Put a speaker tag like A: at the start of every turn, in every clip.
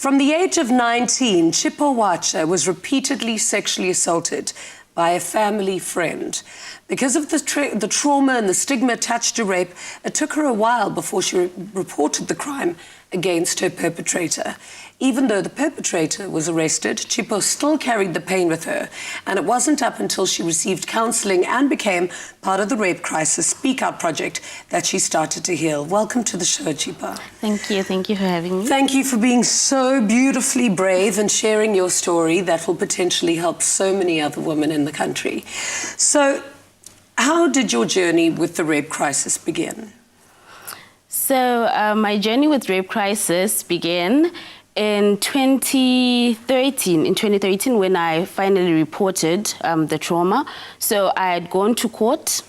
A: From the age of 19, Chipo Hwacha was repeatedly sexually assaulted by a family friend. Because of the trauma and the stigma attached to rape, it took her a while before she reported the crime against her perpetrator. Even though the perpetrator was arrested, Chipo still carried the pain with her, and it wasn't up until she received counselling and became part of the Rape Crisis Speak Out project that she started to heal. Welcome to the show, Chipo.
B: Thank you for having me.
A: Thank you for being so beautifully brave and sharing your story that will potentially help so many other women in the country. So, how did your journey with the rape crisis begin?
B: So my journey with Rape Crisis began in 2013. In 2013, when I finally reported the trauma. So I had gone to court.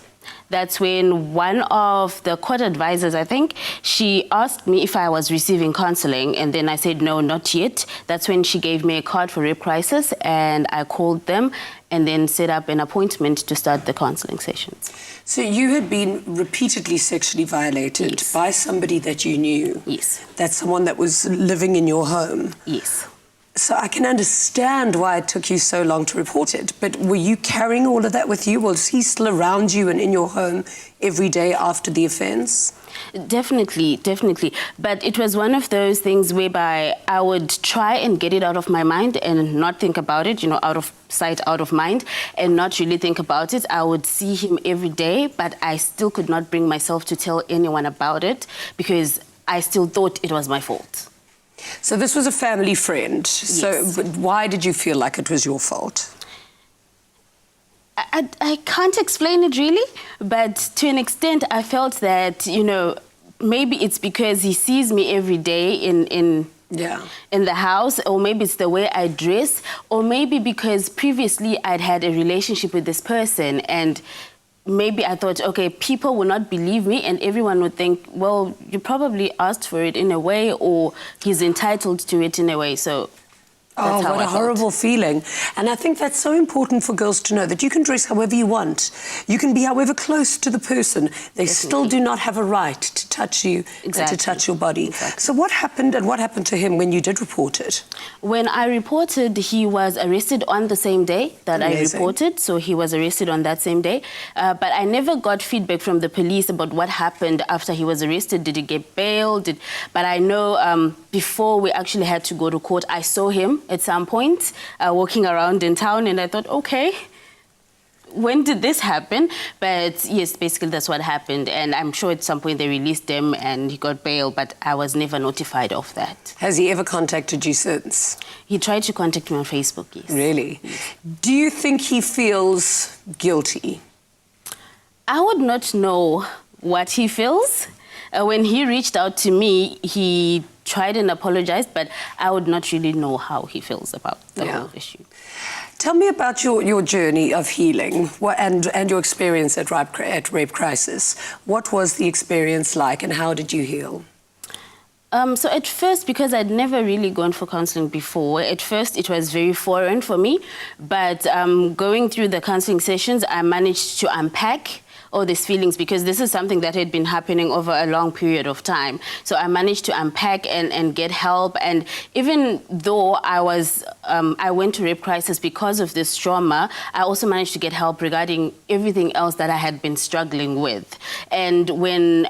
B: That's when one of the court advisors, I think, she asked me if I was receiving counseling, and then I said, no, not yet. That's when she gave me a card for Rape Crisis, and I called them and then set up an appointment to start the counseling sessions.
A: So you had been repeatedly sexually violated by somebody that you knew?
B: Yes.
A: That's someone that was living in your home?
B: Yes.
A: So I can understand why it took you so long to report it, but were you carrying all of that with you? Was he still around you and in your home every day after the offence?
B: Definitely. But it was one of those things whereby I would try and get it out of my mind and not think about it, out of sight, out of mind, and not really think about it. I would see him every day, but I still could not bring myself to tell anyone about it because I still thought it was my fault.
A: So this was a family friend.
B: Yes.
A: So why did you feel like it was your fault?
B: I can't explain it really, but to an extent I felt that, maybe it's because he sees me every day in the house, or maybe it's the way I dress, or maybe because previously I'd had a relationship with this person, and maybe I thought, okay, people will not believe me and everyone would think, well, you probably asked for it in a way, or he's entitled to it in a way. So that's how
A: what a horrible feeling. And I think that's so important for girls to know that you can dress however you want. You can be however close to the person. They still do not have a right to touch you and to touch your body. So what happened, and what happened to him when you did report it?
B: When I reported, he was arrested on the same day that I reported. So he was arrested on that same day. But I never got feedback from the police about what happened after he was arrested. Did he get bailed? But I know before we actually had to go to court, I saw him at some point walking around in town, and I thought, okay, when did this happen? But yes, basically that's what happened, and I'm sure at some point they released him and he got bail, but I was never notified of that.
A: Has he ever contacted you since?
B: He tried to contact me on Facebook, yes.
A: Really?
B: Yes.
A: Do you think he feels guilty?
B: I would not know what he feels. When he reached out to me, he tried and apologized, but I would not really know how he feels about the whole issue.
A: Tell me about your journey of healing and your experience at Rape Crisis. What was the experience like, and how did you heal?
B: So at first, because I'd never really gone for counseling before, at first it was very foreign for me. But going through the counseling sessions, I managed to unpack all these feelings, because this is something that had been happening over a long period of time. So I managed to unpack and get help. And even though I went to Rape Crisis because of this trauma, I also managed to get help regarding everything else that I had been struggling with. And when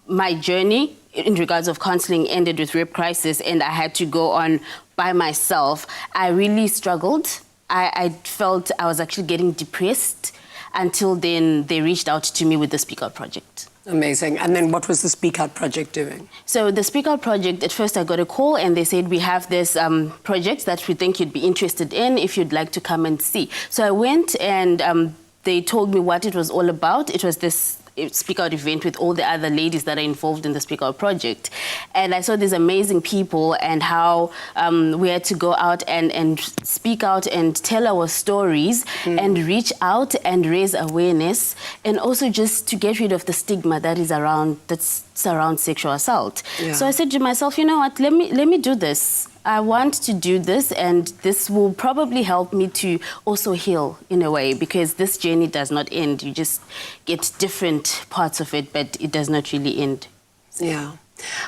B: my journey in regards of counseling ended with Rape Crisis and I had to go on by myself, I really struggled. I felt I was actually getting depressed. Until then, they reached out to me with the Speak Out project.
A: Amazing. And then what was the Speak Out project doing? So
B: the Speak Out project, at first I got a call and they said, we have this project that we think you'd be interested in if you'd like to come and see. So I went and they told me what it was all about. It was this Speak Out event with all the other ladies that are involved in the Speak Out project. And I saw these amazing people and how we had to go out and speak out and tell our stories and reach out and raise awareness, and also just to get rid of the stigma that is around, that surrounds sexual assault. So I said to myself, you know what, let me do this. I want to do this, and this will probably help me to also heal in a way, because this journey does not end. You just get different parts of it, but it does not really end.
A: Yeah.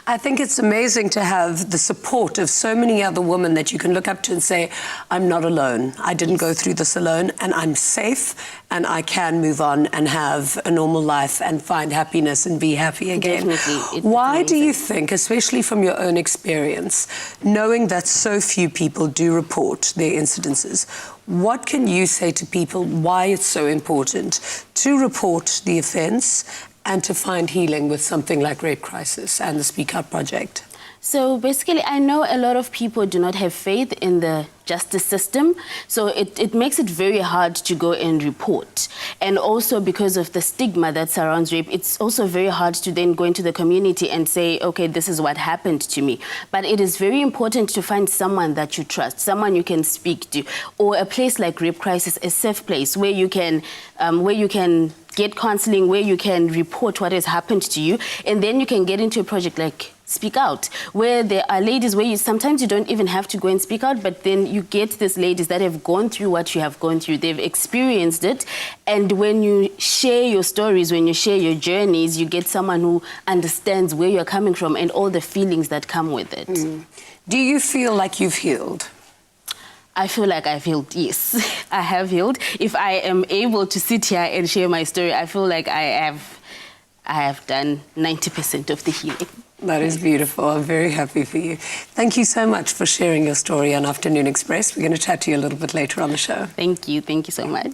A: I think it's amazing to have the support of so many other women that you can look up to and say, I'm not alone. I didn't go through this alone, and I'm safe, and I can move on and have a normal life and find happiness and be happy again.
B: Definitely.
A: Why do you think, especially from your own experience, knowing that so few people do report their incidences, what can you say to people why it's so important to report the offence and to find healing with something like Rape Crisis and the Speak Out Project?
B: So basically, I know a lot of people do not have faith in the justice system, so it makes it very hard to go and report. And also because of the stigma that surrounds rape, it's also very hard to then go into the community and say, okay, this is what happened to me. But it is very important to find someone that you trust, someone you can speak to, or a place like Rape Crisis, a safe place where you can get counseling, where you can report what has happened to you, and then you can get into a project like Speak Out, where there are ladies where sometimes you don't even have to go and speak out, but then you get these ladies that have gone through what you have gone through. They've experienced it. And when you share your stories, when you share your journeys, you get someone who understands where you're coming from and all the feelings that come with it.
A: Do you feel like you've healed?
B: I feel like I've healed, yes. I have healed. If I am able to sit here and share my story, I feel like I have done 90% of the healing.
A: That is beautiful. I'm very happy for you. Thank you so much for sharing your story on Afternoon Express. We're going to chat to you a little bit later on the show.
B: Thank you. Thank you so much.